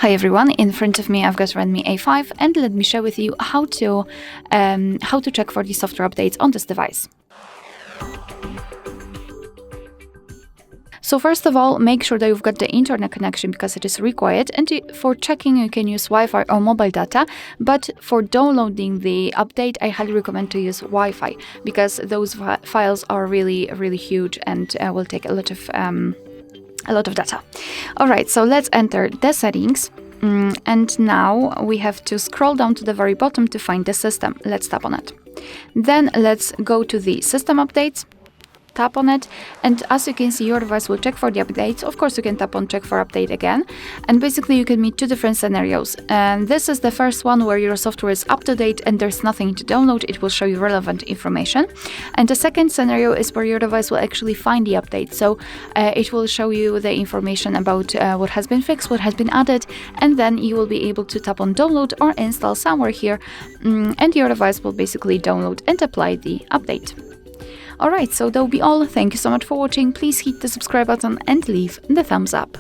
Hi everyone, in front of me I've got Redmi A5 and let me share with you how to check for the software updates on this device. So first of all, make sure that you've got the internet connection because it is required, and for checking you can use Wi-Fi or mobile data, but for downloading the update I highly recommend to use Wi-Fi because those files are really huge and will take a lot of data. Alright, so let's enter the settings. And now we have to scroll down to the very bottom to find the system. Let's tap on it. Then let's go to the system updates. Tap on it, and as you can see, your device will check for the updates. Of course, you can tap on check for update again, and basically you can meet two different scenarios. And this is the first one where your software is up to date and there's nothing to download. It will show you relevant information. And the second scenario is where your device will actually find the update. So it will show you the information about what has been fixed, what has been added, and then you will be able to tap on download or install somewhere here, and your device will basically download and apply the update. Alright, so that will be all. Thank you so much for watching. Please hit the subscribe button and leave the thumbs up.